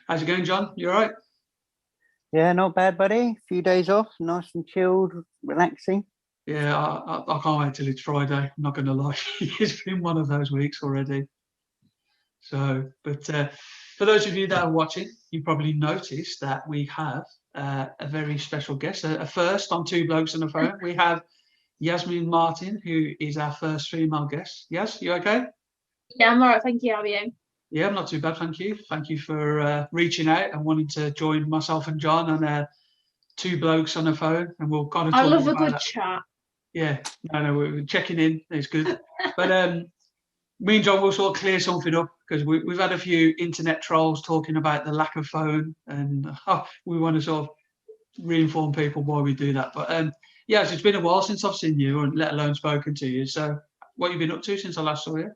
How's it going, John? You all right? Yeah, not bad, buddy. Few days off, nice and chilled, relaxing. Yeah, I can't wait till it's Friday. I'm not going to lie. It's been one of those weeks already. But for those of you that are watching, you probably noticed that we have a very special guest, a first on Two Blokes on the Phone. We have Yasmin Martin, who is our first female guest. Yes, you okay? Yeah, I'm all right, thank you. How are you? Yeah, I'm not too bad, thank you. Thank you for reaching out and wanting to join myself and John on Two Blokes on the Phone, and we'll kind of I talk love more a about good that. chat. Yeah, no, we're checking in. It's good. But me and John will sort of clear something up because we've had a few internet trolls talking about the lack of phone, and we want to sort of reinform people why we do that. But yeah, it's been a while since I've seen you, and let alone spoken to you. So, what have you been up to since I last saw you?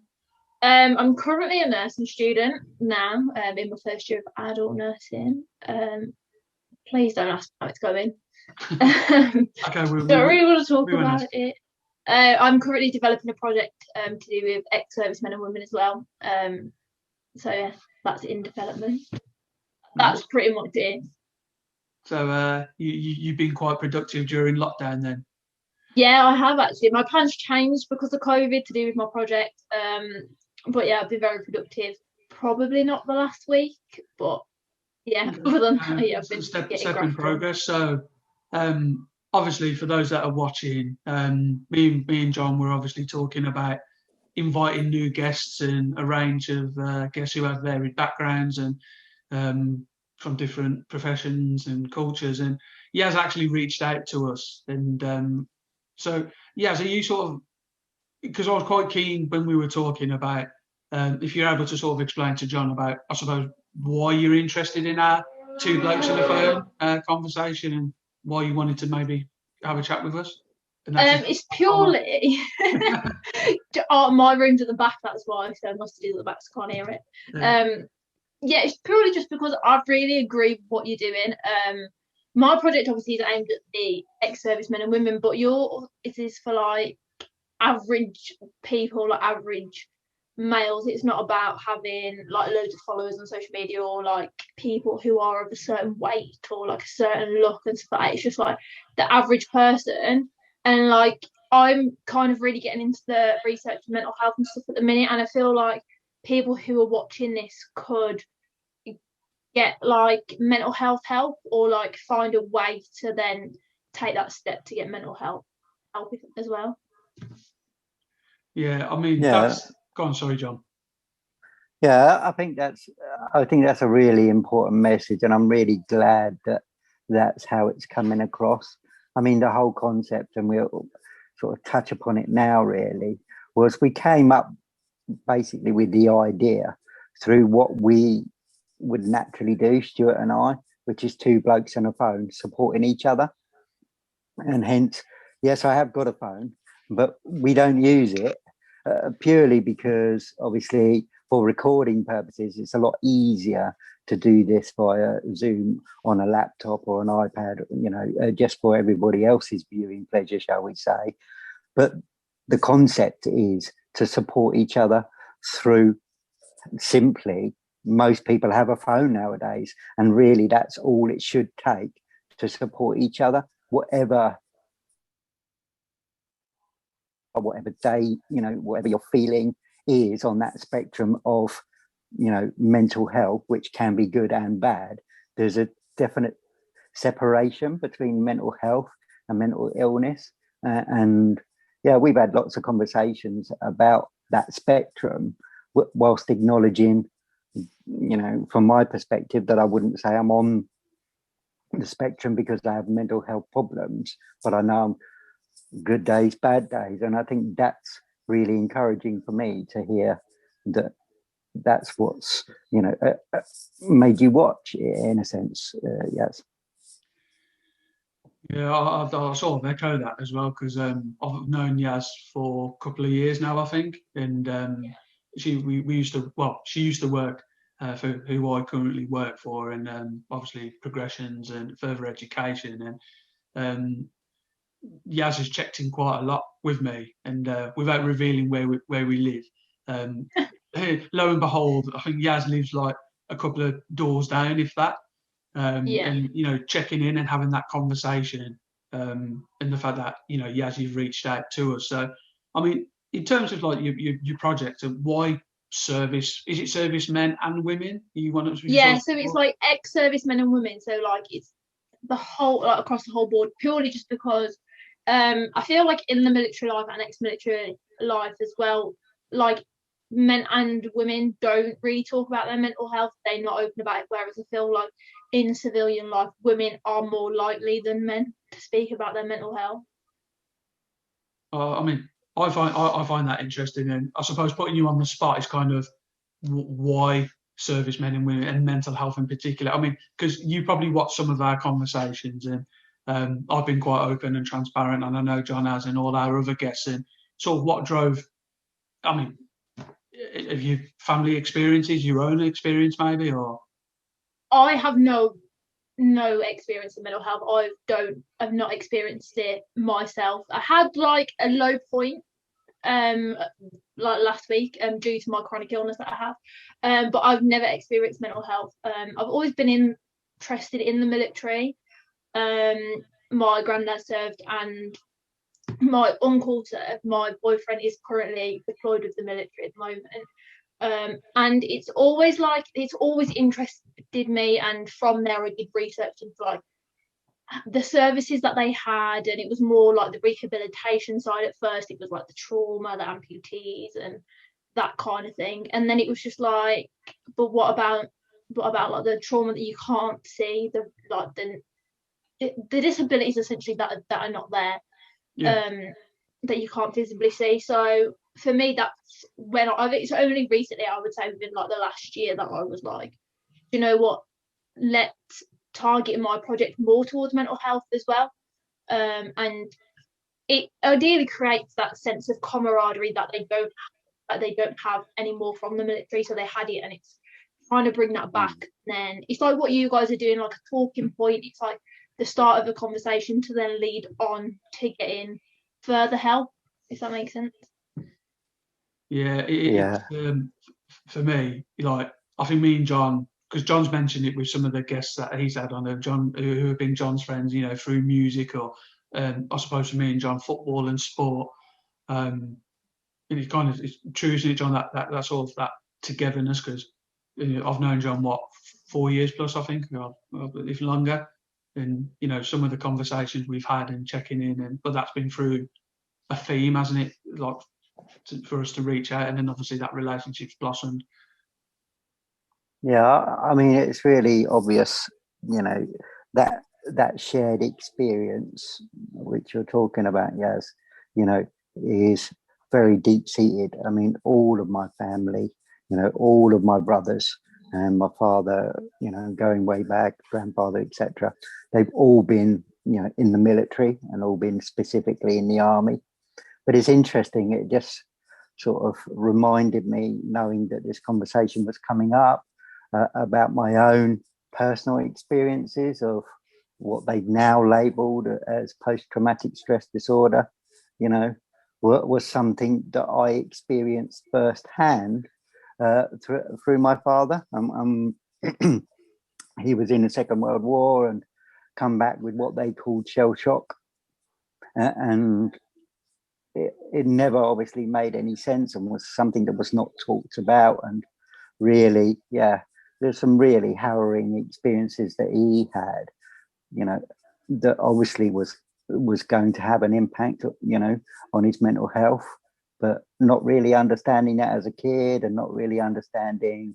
I'm currently a nursing student now, in my first year of adult nursing. Please don't ask how it's going. Okay, Don't really want to talk we won't about ask. it. I'm currently developing a project to do with ex-servicemen and women as well. So yeah, that's in development. That's pretty much it. So you've been quite productive during lockdown then. Yeah, I have actually. My plans changed because of COVID to do with my project. But yeah, I've been very productive. Probably not the last week, but yeah, other than that, yeah, I've been getting Step in graft on. progress. So, obviously, for those that are watching, me and John were obviously talking about inviting new guests and a range of guests who have varied backgrounds and from different professions and cultures. And he has actually reached out to us. And so, yeah, so you sort of, because I was quite keen when we were talking about if you're able to sort of explain to John about, I suppose, why you're interested in our Two Blokes on the Phone conversation and why you wanted to maybe have a chat with us. And that's It's purely my room's at the back, that's why, so most of you at the back can't hear it. yeah. Yeah, it's purely just because I really agree with what you're doing. My project obviously is aimed at the ex-servicemen and women, but it is for like average people, like average males. It's not about having like loads of followers on social media or like people who are of a certain weight or like a certain look and stuff like that. It's just like the average person. And like I'm kind of really getting into the research of mental health and stuff at the minute, and I feel like people who are watching this could get like mental health help or like find a way to then take that step to get mental health help as well. Yeah, I mean Yeah, that's. Go on, sorry, John. yeah. I think that's a really important message, and I'm really glad that that's how it's coming across. I mean, the whole concept, and we'll sort of touch upon it now. Really, was we came up basically with the idea through what we would naturally do, Stuart and I, which is two blokes on a phone supporting each other. And hence, yes, I have got a phone, but we don't use it purely because obviously for recording purposes, it's a lot easier to do this via Zoom on a laptop or an iPad, just for everybody else's viewing pleasure, shall we say. But the concept is to support each other through simply, most people have a phone nowadays, and really that's all it should take to support each other, whatever day, whatever your feeling is on that spectrum of, mental health, which can be good and bad. There's a definite separation between mental health and mental illness. And yeah, we've had lots of conversations about that spectrum, whilst acknowledging, from my perspective, that I wouldn't say I'm on the spectrum because I have mental health problems, but I know I'm good days, bad days. And I think that's really encouraging for me to hear that that's what's, made you watch in a sense. Yes. Yeah, I sort of echo that as well because I've known Yaz for a couple of years now, I think, and we used to she used to work for who I currently work for, and obviously progressions and further education, and Yaz has checked in quite a lot with me, and without revealing where we live, lo and behold, I think Yaz lives like a couple of doors down, if that. And checking in and having that conversation, and the fact that you've reached out to us. So, I mean, in terms of like your project, why service? Is it servicemen and women? You want us? Yeah, so it's like ex-servicemen and women. So like it's the whole, like across the whole board, purely just because I feel like in the military life and ex-military life as well, like men and women don't really talk about their mental health. They're not open about it. Whereas I feel like in civilian life, women are more likely than men to speak about their mental health. I mean, I find that interesting, and I suppose putting you on the spot is kind of why servicemen and women and mental health in particular. I mean, because you probably watch some of our conversations, and I've been quite open and transparent, and I know John has, and all our other guests, and sort of what drove. I mean, have you family experiences, your own experience maybe, or? I have no experience in mental health. I've not experienced it myself. I had like a low point like last week due to my chronic illness that I have, but I've never experienced mental health. I've always been interested in the military. My granddad served and my uncle served. My boyfriend is currently deployed with the military at the moment. And it's always interested me, and from there I did research into like the services that they had, and it was more like the rehabilitation side at first. It was like the trauma, the amputees and that kind of thing, and then it was just like, but what about like the trauma that you can't see, the disabilities essentially that are not there, that you can't visibly see. So for me, that's when it's only recently, I would say within like the last year, that I was like, you know what, let's target my project more towards mental health as well. And it ideally creates that sense of camaraderie that they don't have anymore from the military. So they had it, and it's trying to bring that back. And then it's like what you guys are doing, like a talking point. It's like the start of a conversation to then lead on to getting further help, if that makes sense. Yeah, for me, like I think me and John, because John's mentioned it with some of the guests that he's had on, John, who have been John's friends, through music, or I suppose for me and John, football and sport. And it's true, isn't it, John, that sort of that togetherness, because I've known John 4 years plus, I think, or if longer, and some of the conversations we've had and checking in, but that's been through a theme, hasn't it, like for us to reach out, and then obviously that relationship's blossomed. Yeah, I mean, it's really obvious, that shared experience which you're talking about, yes, is very deep-seated. I mean, all of my family, all of my brothers and my father, going way back, grandfather, etc., they've all been, in the military, and all been specifically in the army. But it's interesting, it just sort of reminded me, knowing that this conversation was coming up, about my own personal experiences of what they've now labelled as post-traumatic stress disorder, was something that I experienced firsthand through my father. He was in the Second World War and come back with what they called shell shock. And it never obviously made any sense, and was something that was not talked about. And really, there's some really harrowing experiences that he had, that obviously was going to have an impact, on his mental health, but not really understanding that as a kid, and not really understanding,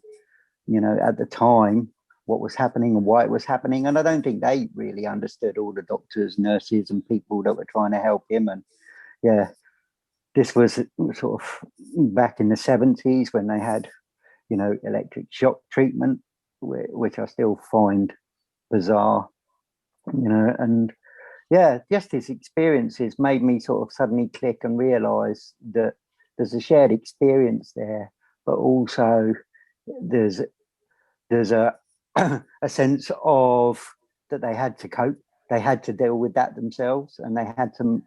at the time what was happening and why it was happening. And I don't think they really understood, all the doctors, nurses and people that were trying to help him. And this was sort of back in the 70s when they had, electric shock treatment, which I still find bizarre, and just his experiences made me sort of suddenly click and realize that there's a shared experience there, but also there's a a sense of that they had to cope, they had to deal with that themselves, and they had to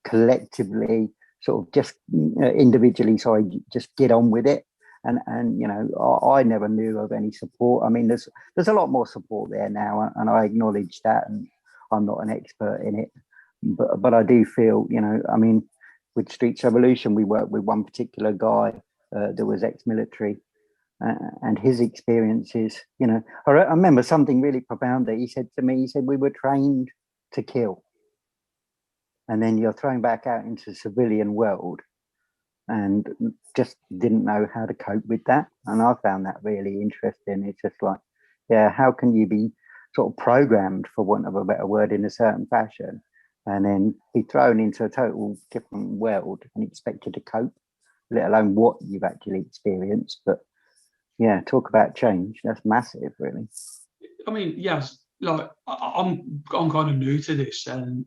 collectively sort of just individually, just get on with it. And you know, I never knew of any support. I mean, there's a lot more support there now, and I acknowledge that, and I'm not an expert in it, but I do feel, you know, I mean, with Streets Revolution, we worked with one particular guy that was ex-military, and his experiences, you know, I remember something really profound that he said to me. He said, we were trained to kill, and then you're thrown back out into the civilian world and just didn't know how to cope with that. And I found that really interesting. It's just like, yeah, how can you be sort of programmed, for want of a better word, in a certain fashion, and then be thrown into a total different world and expected to cope, let alone what you've actually experienced. But yeah, talk about change. That's massive, really. I mean, yes, like I'm kind of new to this, and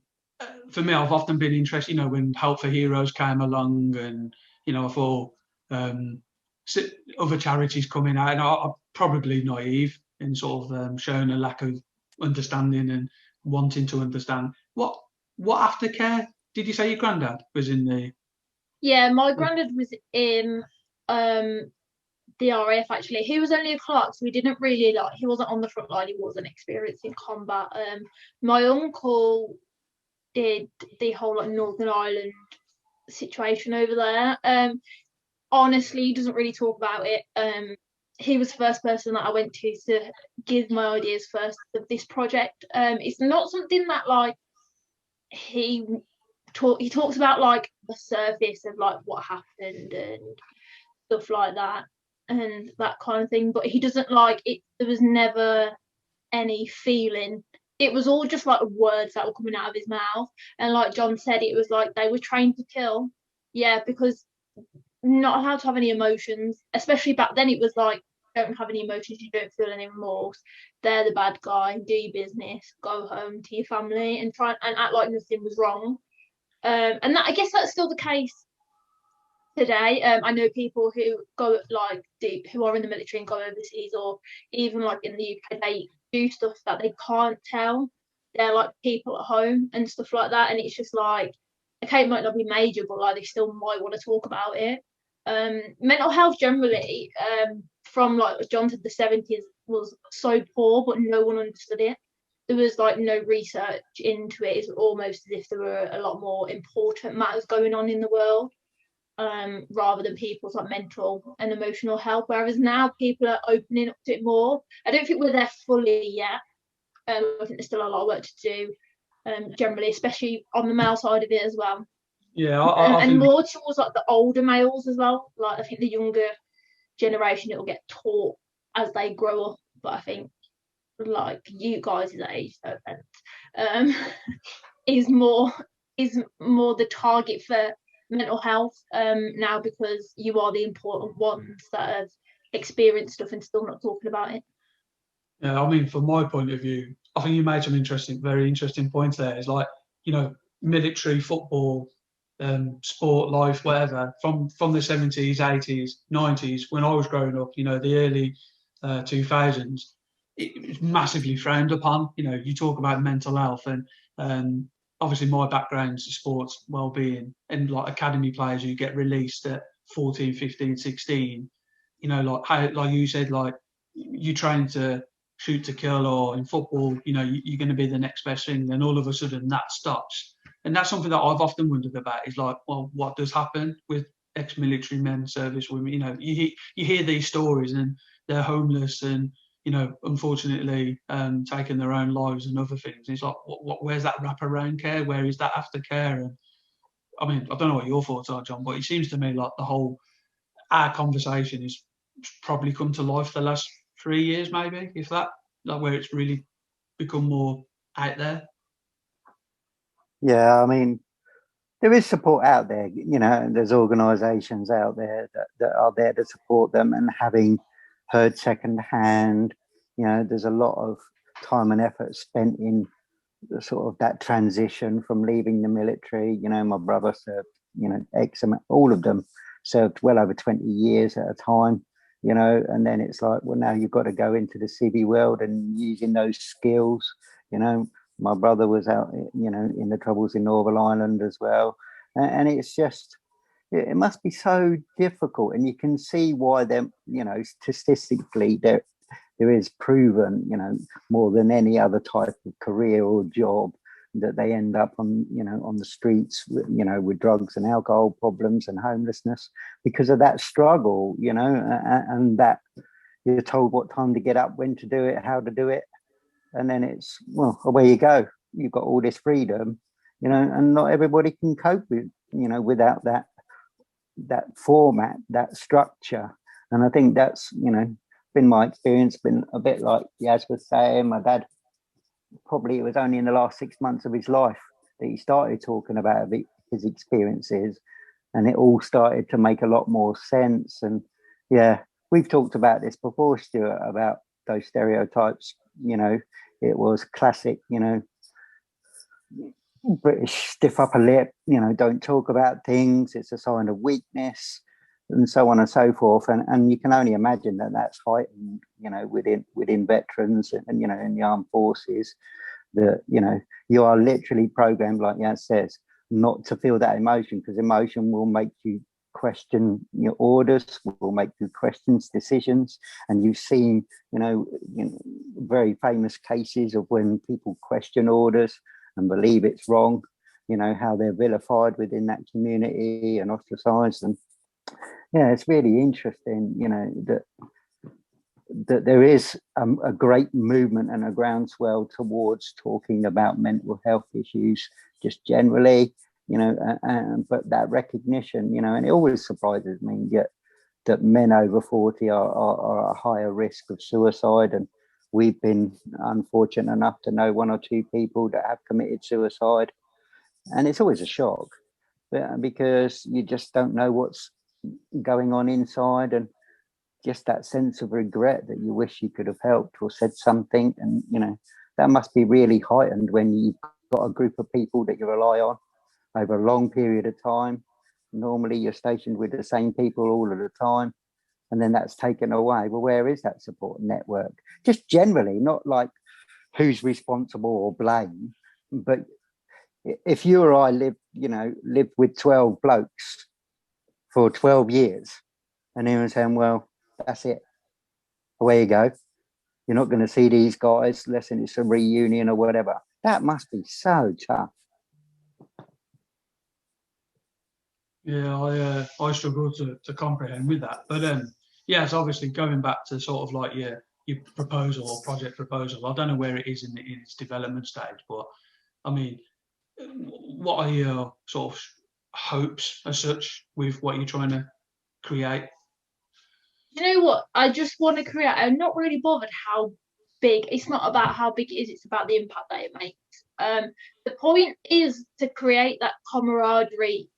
for me, I've often been interested. You know, when Help for Heroes came along, and you know, I thought other charities coming out, and I'm probably naive in sort of showing a lack of understanding and wanting to understand what aftercare. Did you say your granddad was in the? Yeah, my granddad was in the RAF actually. He was only a clerk, so he didn't really like. He wasn't on the front line. He wasn't experiencing combat. My uncle did the whole like Northern Ireland situation over there. Honestly, he doesn't really talk about it. He was the first person that I went to give my ideas first of this project. It's not something that like he talks about like the surface of like what happened and stuff like that and that kind of thing, but he doesn't like it. There was never any feeling. It was all just like words that were coming out of his mouth. And like John said, it was like they were trained to kill. Yeah, because not allowed to have any emotions, especially back then. It was like, don't have any emotions, you don't feel any remorse. They're the bad guy, do your business, go home to your family and try and act like nothing was wrong. And that, I guess that's still the case today. I know people who go like who are in the military and go overseas, or even like in the UK, they do stuff that they can't tell. They're like people at home and stuff like that, and it's just like, okay, it might not be major, but like they still might want to talk about it. Mental health generally, from like John said, the 70s was so poor, but no one understood it. There was like no research into it. It's almost as if there were a lot more important matters going on in the world, rather than people's like mental and emotional health. Whereas now people are opening up to it more. I don't think we're there fully yet. I think there's still a lot of work to do, generally, especially on the male side of it as well. Yeah, I and think more towards like the older males as well. Like I think the younger generation, it'll get taught as they grow up. But I think like you guys' age, is more the target for mental health now, because you are the important ones that have experienced stuff and still not talking about it. Yeah, I mean, from my point of view, I think you made some very interesting points there. It's like, you know, military, football, sport, life, whatever, from the 70s, 80s, 90s, when I was growing up, you know, the early 2000s, it was massively frowned upon. You know, you talk about mental health, and obviously my background's sports well-being, and like academy players who get released at 14, 15, 16, you know, like how, like you said, like you train to shoot to kill, or in football, you know, you're going to be the next best thing. Then all of a sudden that stops, and that's something that I've often wondered about. Is like, well, what does happen with ex-military men, service women? You know, you hear these stories, and they're homeless, and you know, unfortunately, taking their own lives and other things. It's like, where's that wraparound care? Where is that aftercare? And I mean, I don't know what your thoughts are, John, but it seems to me like our conversation is probably come to life the last 3 years, maybe, if that, like where it's really become more out there. Yeah, I mean, there is support out there, you know, and there's organisations out there that are there to support them. And having heard secondhand, you know, there's a lot of time and effort spent in the sort of that transition from leaving the military. You know, my brother served, you know, all of them served well over 20 years at a time, you know, and then it's like, well, now you've got to go into the civvy world and using those skills. You know, my brother was out, you know, in the troubles in Northern Ireland as well. And it's just, it must be so difficult, and you can see why them, you know, statistically there is proven, you know, more than any other type of career or job, that they end up on, you know, on the streets, you know, with drugs and alcohol problems and homelessness because of that struggle, you know, and that you're told what time to get up, when to do it, how to do it, and then it's, well, away you go. You've got all this freedom, you know, and not everybody can cope with, you know, without that format, that structure. And I think that's, you know, been my experience, been a bit like Yaz was saying. My dad, probably it was only in the last 6 months of his life that he started talking about his experiences, and it all started to make a lot more sense. And yeah, we've talked about this before, Stuart, about those stereotypes. You know, it was classic, you know, British stiff upper lip, you know, don't talk about things, it's a sign of weakness, and so on and so forth. And you can only imagine that that's heightened, you know, within veterans and, you know, in the armed forces, that, you know, you are literally programmed, like Yaz says, not to feel that emotion, because emotion will make you question your orders, will make you question decisions. And you've seen, you know, very famous cases of when people question orders and believe it's wrong, you know, how they're vilified within that community and ostracized. And yeah, it's really interesting, you know, that there is a great movement and a groundswell towards talking about mental health issues just generally, you know, but that recognition, you know, and it always surprises me that men over 40 are at a higher risk of suicide. And we've been unfortunate enough to know 1 or 2 people that have committed suicide. And it's always a shock, because you just don't know what's going on inside, and just that sense of regret that you wish you could have helped or said something. And, you know, that must be really heightened when you've got a group of people that you rely on over a long period of time. Normally you're stationed with the same people all of the time, and then that's taken away. Well, where is that support network? Just generally, not like who's responsible or blame, but if you or I lived with 12 blokes for 12 years, and he was saying, well, that's it, away you go, you're not going to see these guys unless it's a reunion or whatever. That must be so tough. Yeah, I struggle to comprehend with that. But yes, obviously going back to sort of like your proposal or project proposal, I don't know where it is in its development stage, but I mean, what are your sort of hopes as such with what you're trying to create? You know what? I just want to create. I'm not really bothered how big. It's not about how big it is. It's about the impact that it makes. The point is to create that camaraderie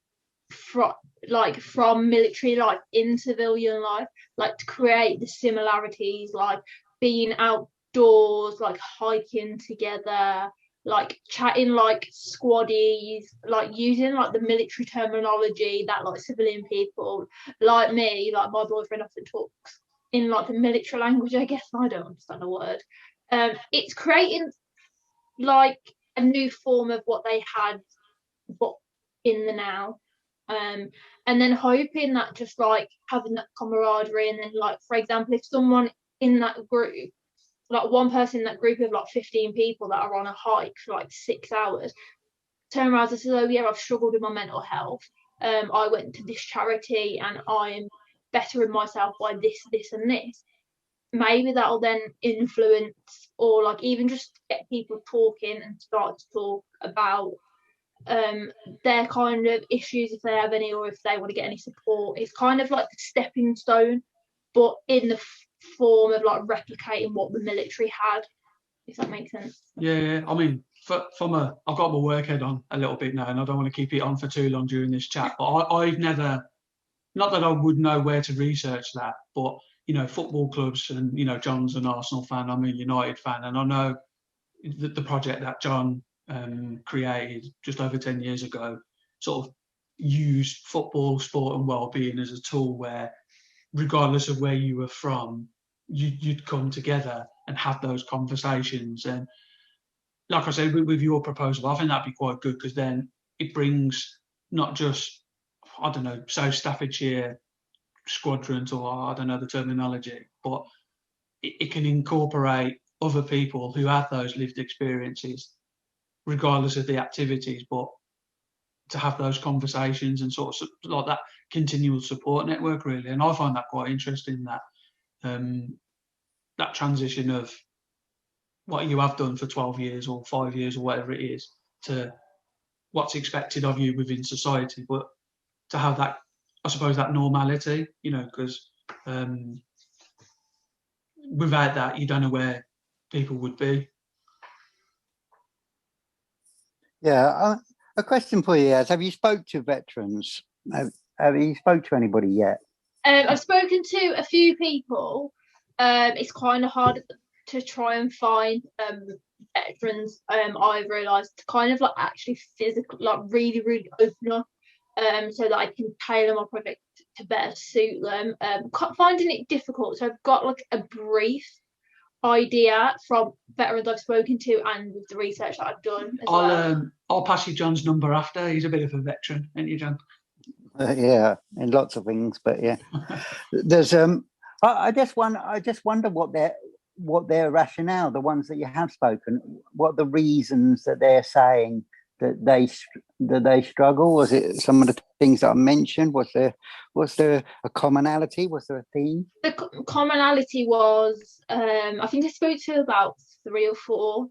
from military life in civilian life, like to create the similarities, like being outdoors, like hiking together, like chatting like squaddies, like using like the military terminology that like civilian people like me, like my boyfriend often talks in like the military language, I guess. I don't understand a word. It's creating like a new form of what they had, but in the now. And then hoping that just like having that camaraderie, and then like, for example, if someone in that group, like one person in that group of like 15 people that are on a hike for like 6 hours, turn around and says, oh yeah, I've struggled with my mental health. I went to this charity and I'm bettering myself by this and this. Maybe that'll then influence, or like even just get people talking and start to talk about their kind of issues, if they have any, or if they want to get any support. It's kind of like a stepping stone, but in the form of like replicating what the military had, if that makes sense. Yeah. I mean, I've got my work head on a little bit now, and I don't want to keep it on for too long during this chat, but I've never, not that I would know where to research that, but, you know, football clubs, and, you know, John's an Arsenal fan, I'm a United fan, and I know the project that John created just over 10 years ago sort of used football, sport and well-being as a tool where, regardless of where you were from, you'd come together and have those conversations. And like I said, with your proposal, I think that'd be quite good, because then it brings not just, I don't know, South Staffordshire squadrons, or I don't know the terminology, but it can incorporate other people who have those lived experiences, regardless of the activities, but to have those conversations and sort of like that continual support network, really. And I find that quite interesting, that that transition of what you have done for 12 years or 5 years or whatever it is to what's expected of you within society, but to have that, I suppose, that normality, you know, because without that, you don't know where people would be. Yeah, a question for you is: have you spoke to veterans? Have you spoke to anybody yet? I've spoken to a few people. It's kind of hard to try and find veterans. I've realised to kind of like actually physical, like really, really open up, so that I can tailor my project to better suit them. Finding it difficult, so I've got like a brief idea from veterans I've spoken to and with the research that I've done as well. I'll pass you John's number after. He's a bit of a veteran, ain't you, John? Yeah, in lots of things, but yeah, there's I just wonder what their rationale, the ones that you have spoken, what the reasons that they're saying that they struggle. Was it some of the things that I mentioned? Was there a commonality? Was there a theme? The commonality was, I think I spoke to about 3 or 4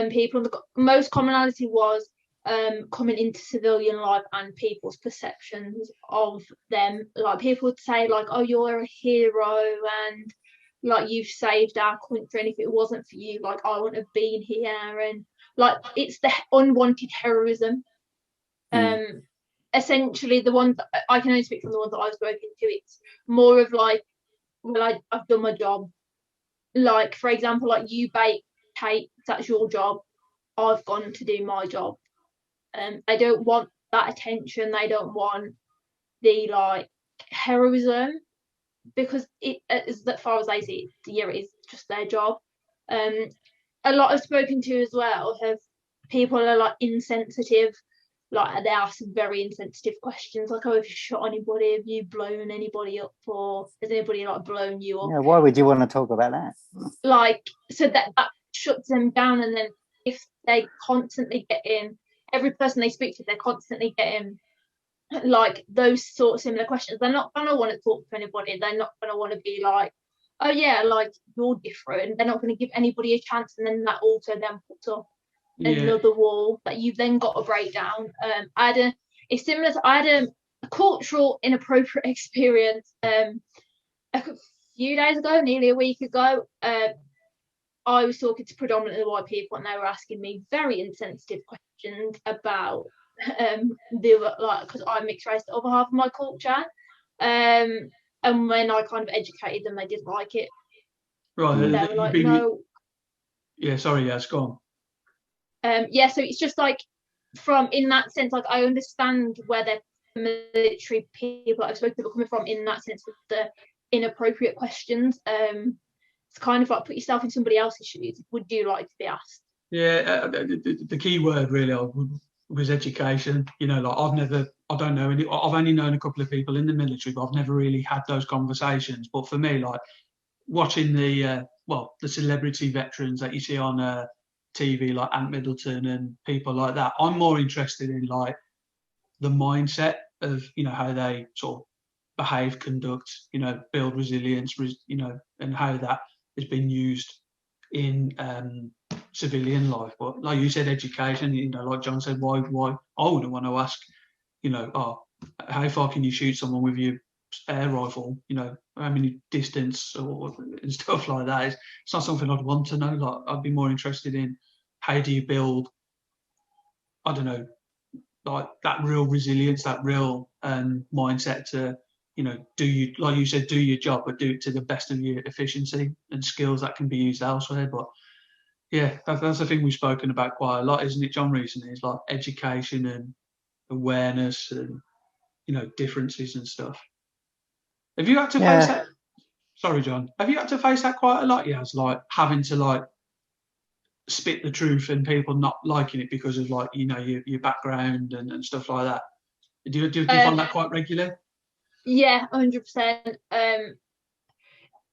people. The most commonality was coming into civilian life and people's perceptions of them. Like people would say, like, "Oh, you're a hero," and like you've saved our country, and if it wasn't for you, like I wouldn't have been here. And like it's the unwanted heroism. Essentially, the ones I can only speak from the ones that I've spoken to. It's more of like, well, I've done my job. Like, for example, like you bake cakes, that's your job. I've gone to do my job. They don't want that attention. They don't want the like heroism, because it, as far as they see it, yeah, it is just their job. A lot I've spoken to as well have people are like insensitive. Like they ask very insensitive questions, like, "Oh, have you shot anybody? Have you blown anybody up? Or has anybody like blown you up?" Yeah, why would you want to talk about that? Like, so that shuts them down. And then if they constantly get in, every person they speak to, they're constantly getting like those sort of similar questions. They're not gonna want to talk to anybody. They're not gonna want to be like, "Oh yeah, like you're different." They're not going to give anybody a chance, and then that also then puts up another wall that you've then got to break down. It's similar to, I had a cultural inappropriate experience a few days ago, nearly a week ago. I was talking to predominantly white people, and they were asking me very insensitive questions about because I'm mixed race, the other half of my culture. And when I kind of educated them, they didn't like it. Right. They were like, "No." Yeah, sorry, yes, go on. Yeah, so it's just like, from in that sense, like I understand where the military people I've spoken to are coming from in that sense of the inappropriate questions. It's kind of like, put yourself in somebody else's shoes. Would you like to be asked? Yeah, the key word really was education. You know, like I don't know any. I've only known a couple of people in the military, but I've never really had those conversations. But for me, like watching the celebrity veterans that you see on TV, like Ant Middleton and people like that, I'm more interested in like the mindset of, you know, how they sort of behave, conduct, you know, build resilience, you know, and how that has been used in civilian life. But like you said, education, you know, like John said, why I wouldn't want to ask, you know, how far can you shoot someone with your air rifle, you know, how many distance and stuff like that. It's not something I'd want to know. Like I'd be more interested in, how do you build, I don't know, like that real resilience, that real mindset to, you know, like you said, do your job, but do it to the best of your efficiency and skills that can be used elsewhere. But yeah, that's the thing we've spoken about quite a lot, isn't it, John, recently? Is like education and awareness and, you know, differences and stuff. Have you had to face that? Sorry, John. Have you had to face that quite a lot? Yeah, it's like having to like spit the truth and people not liking it because of like, you know, your background and stuff like that. Do you find that quite regular? Yeah, 100%.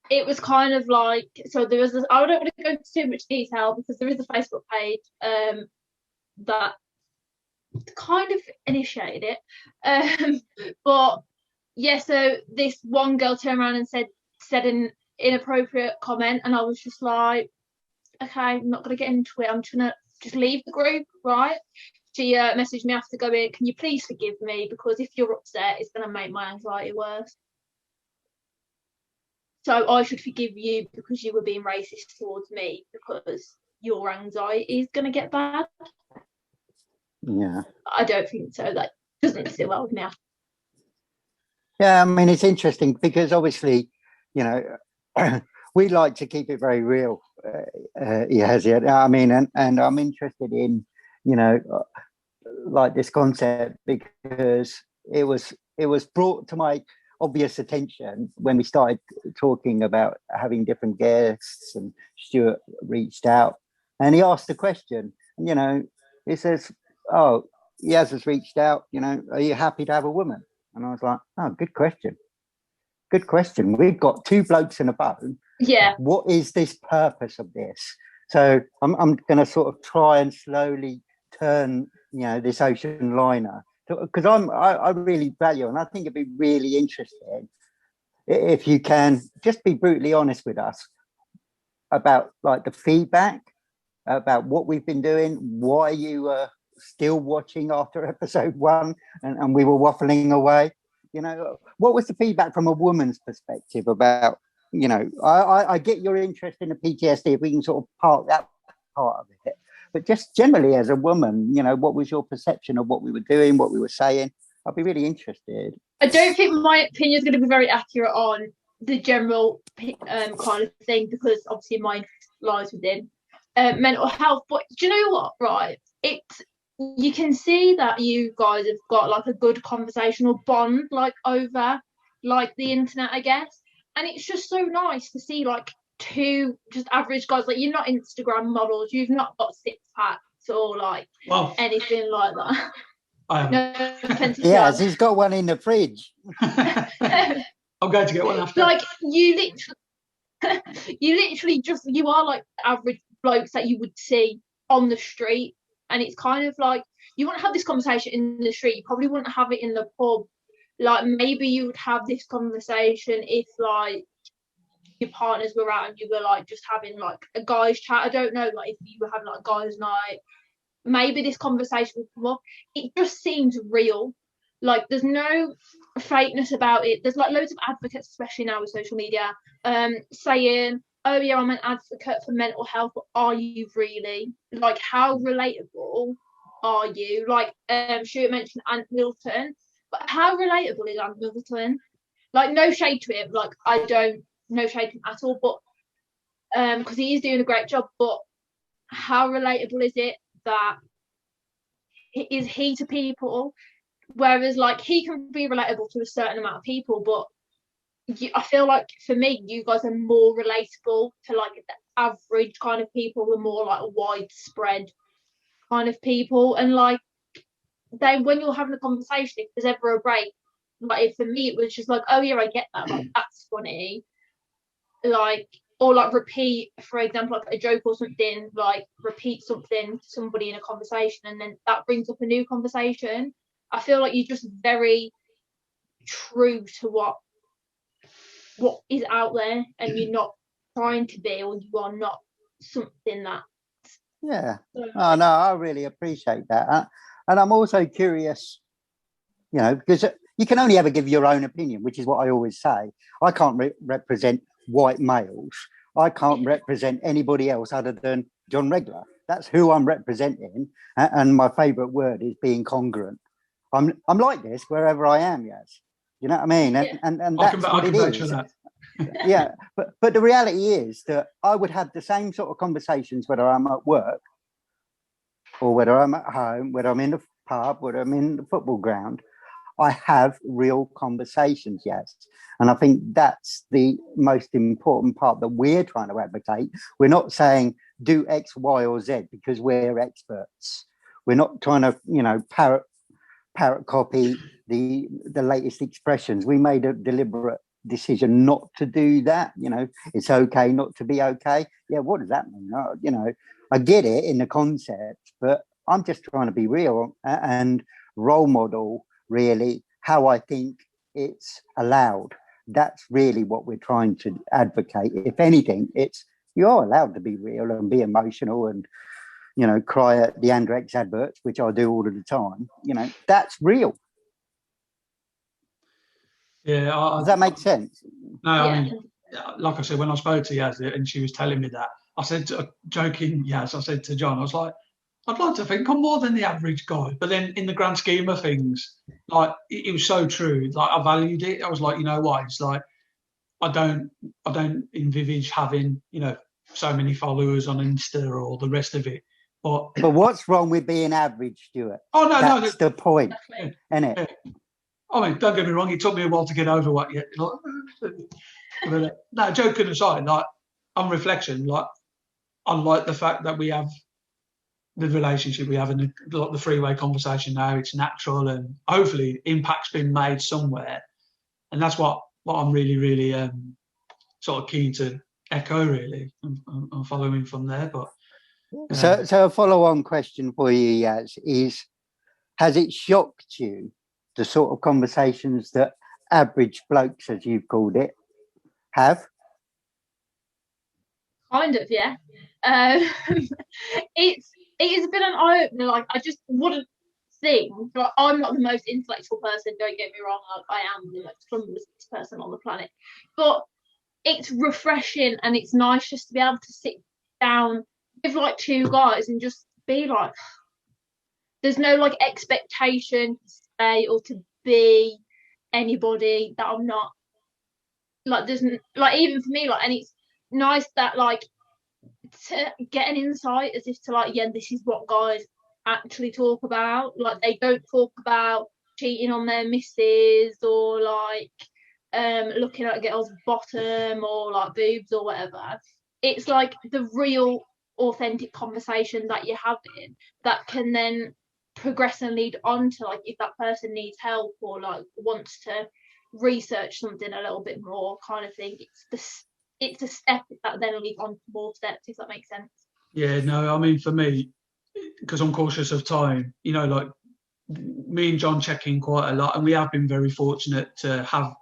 It was kind of like, so there was I don't want to go into too much detail because there is a Facebook page that kind of initiated it. But yeah, so this one girl turned around and said an inappropriate comment, and I was just like, okay, I'm not gonna get into it. I'm just gonna leave the group, right? She messaged me after going, can you please forgive me, because if you're upset, it's gonna make my anxiety worse. So I should forgive you because you were being racist towards me, because your anxiety is gonna get bad. Yeah. I don't think so. That doesn't sit well with me. Yeah, I mean, it's interesting because obviously, you know, we like to keep it very real. I mean, and I'm interested in, you know, like this concept because it was brought to my obvious attention when we started talking about having different guests, and Stuart reached out and he asked a question, and, you know, he says, oh, Yaz has reached out, you know, are you happy to have a woman? And I was like, oh, good question. Good question. We've got 2 blokes in a bone. Yeah. What is this purpose of this? So I'm going to sort of try and slowly turn, you know, this ocean liner, because I really value, and I think it'd be really interesting if you can just be brutally honest with us about like the feedback, about what we've been doing, why you were still watching after episode 1 and we were waffling away. You know, what was the feedback from a woman's perspective about, you know, I get your interest in the PTSD, if we can sort of park that part of it, but just generally as a woman, you know, what was your perception of what we were doing, what we were saying? I'd be really interested. I don't think my opinion is going to be very accurate on the general kind of thing, because obviously mine lies within mental health. But do you know what, right? You can see that you guys have got like a good conversational bond, like over like the internet, I guess. And it's just so nice to see like 2 just average guys. Like, you're not Instagram models, you've not got 6 packs or like anything like that. Yes, he's got one in the fridge. I'm going to get one after. Like, you literally just, you are like average blokes that you would see on the street. And it's kind of like, you wouldn't have this conversation in the street, you probably wouldn't have it in the pub. Like, maybe you would have this conversation if like your partners were out and you were like just having like a guys chat. I don't know, like if you were having like a guys night, maybe this conversation would come up. It just seems real. Like, there's no fakeness about it. There's like loads of advocates, especially now with social media, saying, oh yeah, I'm an advocate for mental health, but are you really? Like, how relatable are you? Like, Stuart mentioned Ant Milton, but how relatable is Ant Milton? Like, no shade to him, like, no shade to him at all, but because he is doing a great job, but how relatable is it that is he to people? Whereas like he can be relatable to a certain amount of people, but I feel like for me, you guys are more relatable to like the average kind of people, the more like widespread kind of people. And like, then when you're having a conversation, if there's ever a break, like for me it was just like, oh yeah, I get that, like that's funny, like, or like repeat, for example, like a joke or something, like repeat something to somebody in a conversation, and then that brings up a new conversation. I feel like you're just very true to what is out there, and you're not trying to be, or you are not something that. Yeah. Oh no, I really appreciate that, and I'm also curious, you know, because you can only ever give your own opinion, which is what I always say. I can't represent white males. I can't represent anybody else other than John Regler. That's who I'm representing, and my favourite word is being congruent. I'm like this wherever I am, yes. You know what I mean? And that's what it is. That. Yeah, but the reality is that I would have the same sort of conversations whether I'm at work or whether I'm at home, whether I'm in the pub, whether I'm in the football ground. I have real conversations, yes. And I think that's the most important part that we're trying to advocate. We're not saying do X, Y, or Z because we're experts. We're not trying to, you know, parrot copy the latest expressions. We made a deliberate decision not to do that. You know, it's okay not to be okay. Yeah, what does that mean? You know, I get it in the concept, but I'm just trying to be real and role model really how I think it's allowed. That's really what we're trying to advocate. If anything, it's you're allowed to be real and be emotional and, you know, cry at the Andrex adverts, which I do all of the time. You know, that's real. Yeah. Does that make sense? No, Yeah. I mean, like I said, when I spoke to Yaz and she was telling me that, I said, joking, Yaz, I said to John, I was like, I'd like to think I'm more than the average guy. But then in the grand scheme of things, like, it was so true. Like, I valued it. I was like, you know what? It's like, I don't envisage having, you know, so many followers on Insta or the rest of it. But what's wrong with being average, Stuart? Oh, no, that's the point, Definitely. isn't it? Yeah. I mean, don't get me wrong, it took me a while to get over what yet. But, no, joking aside, like, on reflection, like, I like the fact that we have the relationship we have in the three-way conversation now. It's natural and hopefully impact's been made somewhere. And that's what I'm really, really sort of keen to echo, really, and following from there. But so a follow-on question for you, Yaz, is has it shocked you the sort of conversations that average blokes, as you've called it, have? Kind of, yeah. It has been an eye opener. Like, I just wouldn't think. Like, I'm not the most intellectual person. Don't get me wrong. Like, I am the most clumsy person on the planet. But it's refreshing and it's nice just to be able to sit down with like two guys and just be like, there's no like expectation to say or to be anybody that I'm not. Like, there's like, even for me, like, and it's nice that like to get an insight as if to like, yeah, this is what guys actually talk about. Like, they don't talk about cheating on their missus or like looking at a girl's bottom or like boobs or whatever. It's like the real authentic conversation that you're having that can then progress and lead on to like if that person needs help or like wants to research something a little bit more kind of thing. It's a step that then leads on to more steps, if that makes sense. yeah, no, I mean, for me, because I'm cautious of time, you know, like, me and John check in quite a lot, and we have been very fortunate to have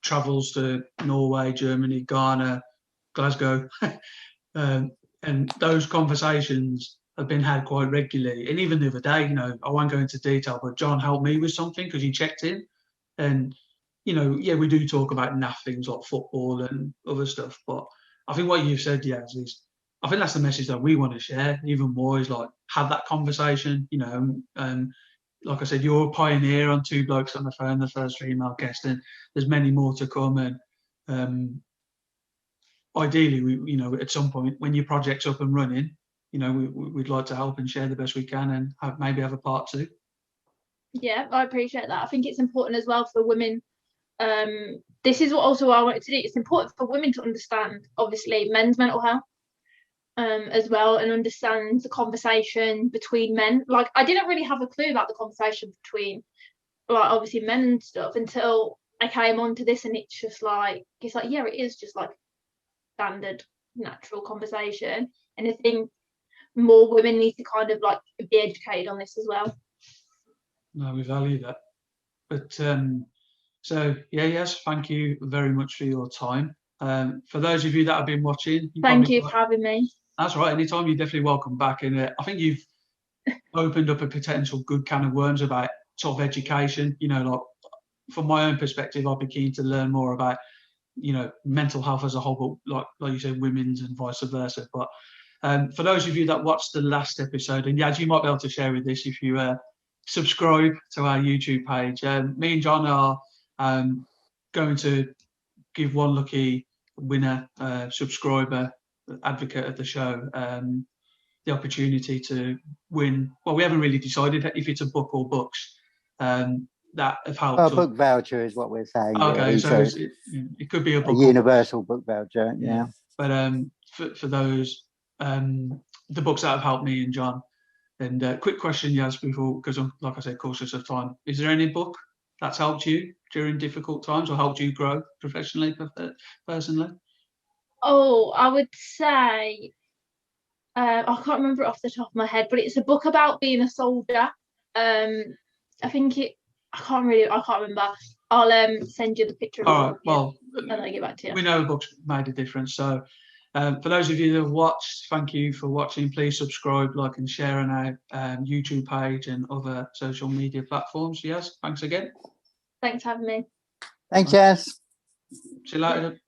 travels to Norway, Germany, Ghana, Glasgow, and those conversations have been had quite regularly. And even the other day, you know, I won't go into detail, but John helped me with something because he checked in, and you know, yeah, we do talk about naff things like football and other stuff, but I think what you've said, Yaz, is I think that's the message that we want to share even more, is like have that conversation, you know, and like I said, you're a pioneer on 2Blokes on the Phone, the first female guest, and there's many more to come. And ideally, we, you know, at some point when your project's up and running, you know, we'd like to help and share the best we can, and maybe have a part two. Yeah, I appreciate that. I think it's important as well for women. This is what also I wanted to do. It's important for women to understand, obviously, men's mental health as well, and understand the conversation between men. Like, I didn't really have a clue about the conversation between, like, obviously men and stuff until I came onto this, and it's like, yeah, it is just like standard, natural conversation. And I think more women need to kind of like be educated on this as well. No, we value that. But so yeah, yes, thank you very much for your time. For those of you that have been watching, Thank you for having me. That's right. Anytime, you're definitely welcome back. And I think you've opened up a potential good can of worms about sort of education. You know, like, from my own perspective, I'd be keen to learn more about, you know, mental health as a whole, but like you said, women's and vice versa. But for those of you that watched the last episode, and Yaz, you might be able to share with this if you subscribe to our YouTube page. Me and John are going to give one lucky winner, subscriber, advocate of the show, the opportunity to win. Well, we haven't really decided if it's a book or books that have helped. A book voucher is what we're saying. Okay, really. so it could be a book, a universal book voucher. Yeah. But for those, the books that have helped me and John. And quick question, Yaz, before, because I'm, like I said, cautious of time. Is there any book that's helped you during difficult times or helped you grow professionally, personally? Oh, I would say I can't remember it off the top of my head, but it's a book about being a soldier. I think I can't remember. I'll send you the picture of the All right. book, Well, and I'll get back to you. we know the book's made a difference. So, for those of you that have watched, thank you for watching. Please subscribe, like, and share on our YouTube page and other social media platforms. Yes, thanks again. Thanks for having me. Thanks, Jess. See you later.